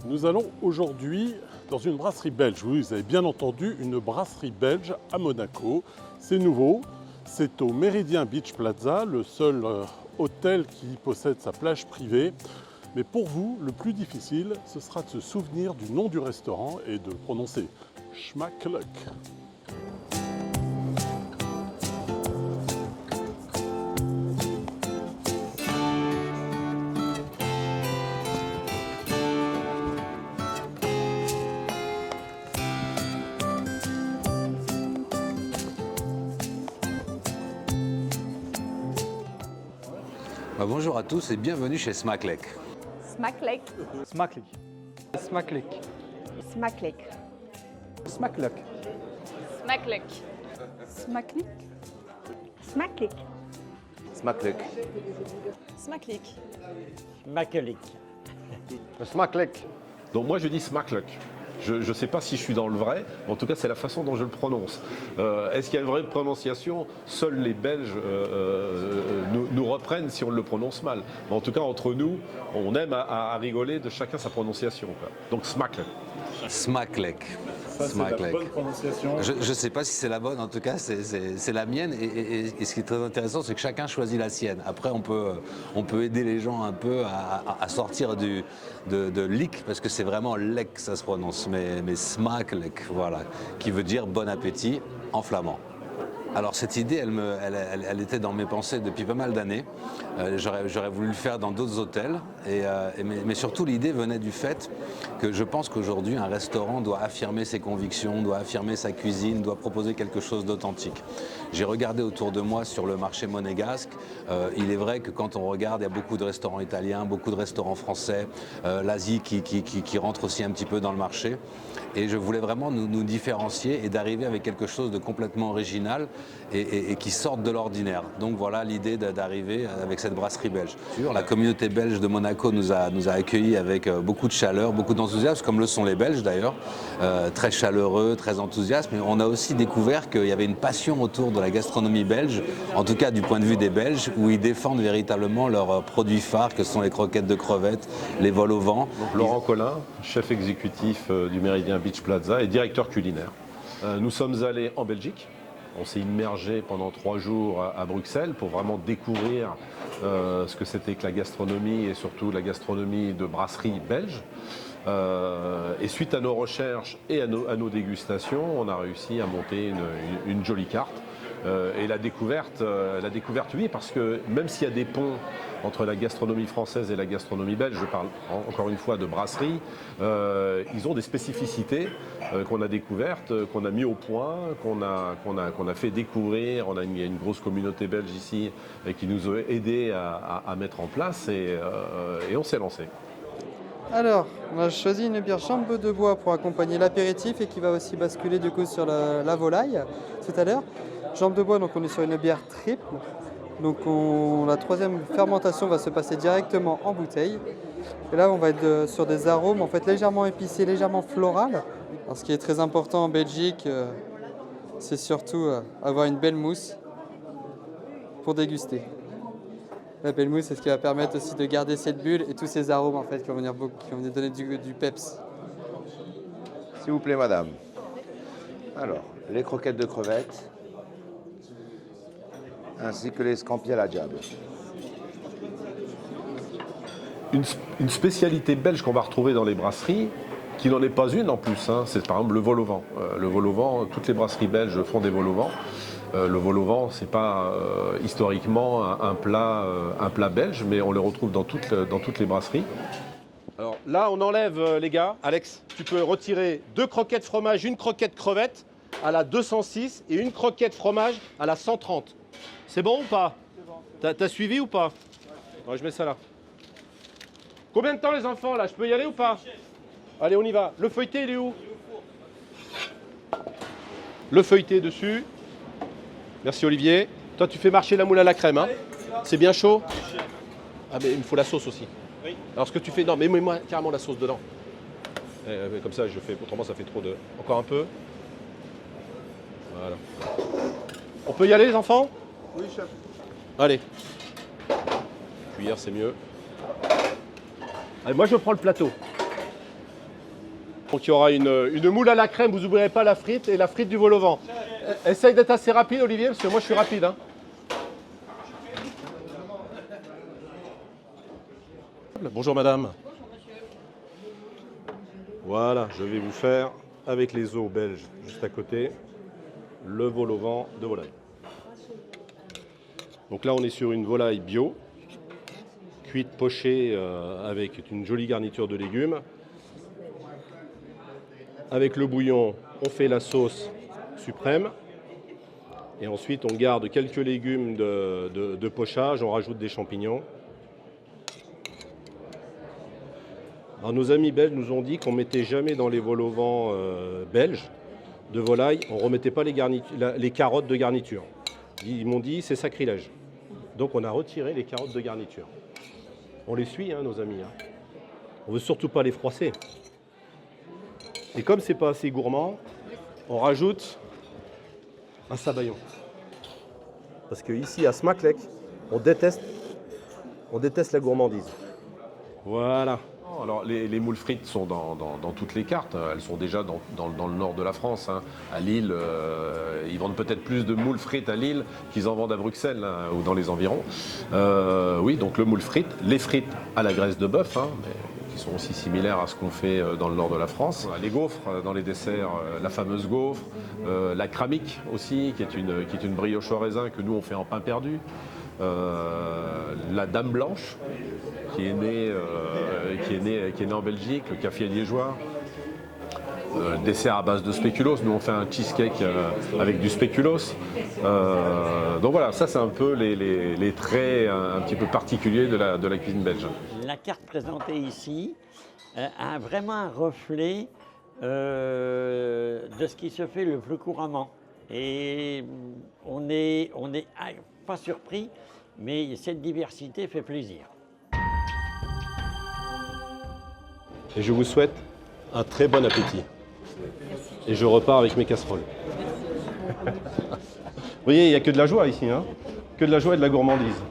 Nous allons aujourd'hui dans une brasserie belge. Oui, vous avez bien entendu, une brasserie belge à Monaco. C'est nouveau, c'est au Méridien Beach Plaza, le seul hôtel qui possède sa plage privée. Mais pour vous, le plus difficile, ce sera de se souvenir du nom du restaurant et de le prononcer. Smakluk. Bonjour à tous et bienvenue chez Smakluk. Smakluk. Smakluk. Smakluk. Smakluk. Smakluk. Smakluk. Smakluk. Smakluk. Smakluk. Smakluk. Smakluk. Smakluk. Donc moi je dis Smakluk. Je ne sais pas si je suis dans le vrai, mais en tout cas c'est la façon dont je le prononce. Est-ce qu'il y a une vraie prononciation? Seuls les Belges nous reprennent si on le prononce mal. Mais en tout cas entre nous, on aime à rigoler de chacun sa prononciation, quoi. Donc Smakluk. Smakluk. Ça, c'est la bonne prononciation. Je ne sais pas si c'est la bonne, en tout cas c'est la mienne. Et ce qui est très intéressant, c'est que chacun choisit la sienne. Après, on peut aider les gens un peu à sortir de lik, parce que c'est vraiment lek que ça se prononce. Mais smakluk, voilà, qui veut dire bon appétit en flamand. Alors cette idée, elle était dans mes pensées depuis pas mal d'années. J'aurais voulu le faire dans d'autres hôtels, mais surtout l'idée venait du fait que je pense qu'aujourd'hui un restaurant doit affirmer ses convictions, doit affirmer sa cuisine, doit proposer quelque chose d'authentique. J'ai regardé autour de moi sur le marché monégasque. Il est vrai que quand on regarde, il y a beaucoup de restaurants italiens, beaucoup de restaurants français, l'Asie qui rentre aussi un petit peu dans le marché. Et je voulais vraiment nous différencier et d'arriver avec quelque chose de complètement original et qui sorte de l'ordinaire. Donc voilà l'idée d'arriver avec cette brasserie belge. La communauté belge de Monaco nous a accueillis avec beaucoup de chaleur, beaucoup d'enthousiasme, comme le sont les Belges d'ailleurs, très chaleureux, très enthousiastes. Mais on a aussi découvert qu'il y avait une passion autour de la gastronomie belge, en tout cas du point de vue des Belges, où ils défendent véritablement leurs produits phares, que sont les croquettes de crevettes, les vols au vent. Donc, Laurent Collin, chef exécutif du Méridien Beach Plaza et directeur culinaire. Nous sommes allés en Belgique. On s'est immergé pendant 3 jours à Bruxelles pour vraiment découvrir ce que c'était que la gastronomie et surtout la gastronomie de brasserie belge. Et suite à nos recherches et à nos dégustations, on a réussi à monter une jolie carte. Et la découverte, oui, parce que même s'il y a des ponts entre la gastronomie française et la gastronomie belge, je parle encore une fois de brasserie, ils ont des spécificités qu'on a découvertes, qu'on a mis au point, qu'on a fait découvrir. Il y a une grosse communauté belge ici qui nous a aidés à mettre en place et on s'est lancé. Alors, on a choisi une bière Jambe de bois pour accompagner l'apéritif et qui va aussi basculer du coup sur la volaille tout à l'heure. Jambe de bois, donc on est sur une bière triple. Donc la troisième fermentation va se passer directement en bouteille. Et là, on va être sur des arômes en fait légèrement épicés, légèrement floral. Alors, ce qui est très important en Belgique, c'est surtout avoir une belle mousse pour déguster. La belle mousse, c'est ce qui va permettre aussi de garder cette bulle et tous ces arômes en fait qui vont venir donner du peps. S'il vous plaît, madame. Alors, les croquettes de crevettes, ainsi que les scampi à la diable. Une spécialité belge qu'on va retrouver dans les brasseries, qui n'en est pas une en plus, hein, c'est par exemple le vol au vent. Le vol au vent, toutes les brasseries belges font des vols au vent. Le vol au vent, c'est pas historiquement un plat belge, mais on le retrouve dans toutes les brasseries. Alors là, on enlève, les gars. Alex, tu peux retirer 2 croquettes fromage, une croquette crevette à la 206 et une croquette fromage à la 130. C'est bon ou pas? C'est bon. T'as suivi ou pas? Ouais, je mets ça là. Combien de temps les enfants là? Je peux y aller ou pas? Allez, on y va. Le feuilleté, il est où? Le feuilleté dessus. Merci Olivier. Toi, tu fais marcher la moule à la crème. Hein? C'est bien chaud? Ah, mais il me faut la sauce aussi. Oui. Alors, ce que tu fais, non, mais mets-moi carrément la sauce dedans. Comme ça, je fais. Autrement, ça fait trop de. Encore un peu. Voilà. On peut y aller, les enfants? Oui, chef. Allez. Cuillère, c'est mieux. Allez, moi, je prends le plateau. Donc il y aura une moule à la crème, vous n'oublierez pas la frite et la frite du vol au vent. Essaye d'être assez rapide Olivier, parce que moi je suis rapide. Hein. Bonjour madame. Voilà, je vais vous faire, avec les os belges juste à côté, le vol au vent de volaille. Donc là on est sur une volaille bio, cuite pochée avec une jolie garniture de légumes. Avec le bouillon, on fait la sauce suprême. Et ensuite, on garde quelques légumes de pochage, on rajoute des champignons. Alors, nos amis belges nous ont dit qu'on ne mettait jamais dans les vols au vent belges de volaille, on ne remettait pas les carottes de garniture. Ils m'ont dit c'est sacrilège. Donc on a retiré les carottes de garniture. On les suit, hein, nos amis. Hein. On ne veut surtout pas les froisser. Et comme c'est pas assez gourmand, on rajoute un sabayon. Parce qu'ici à Smaklek, on déteste la gourmandise. Voilà. Alors les moules frites sont dans toutes les cartes, elles sont déjà dans le nord de la France. Hein. À Lille, ils vendent peut-être plus de moules frites à Lille qu'ils en vendent à Bruxelles hein, ou dans les environs. Oui, donc le moule frite, les frites à la graisse de bœuf, hein, mais qui sont aussi similaires à ce qu'on fait dans le nord de la France. Les gaufres dans les desserts, la fameuse gaufre, la cramique aussi, qui est une brioche au raisin que nous on fait en pain perdu. La Dame Blanche, qui est née en Belgique, le café liégeois. Dessert à base de spéculoos. Nous on fait un cheesecake avec du spéculoos. Donc voilà, ça c'est un peu les traits un petit peu particuliers de la cuisine belge. La carte présentée ici a vraiment un reflet de ce qui se fait le plus couramment. Et on n'est pas surpris, mais cette diversité fait plaisir. Et je vous souhaite un très bon appétit. Et je repars avec mes casseroles. Vous voyez, il n'y a que de la joie ici, hein, que de la joie et de la gourmandise.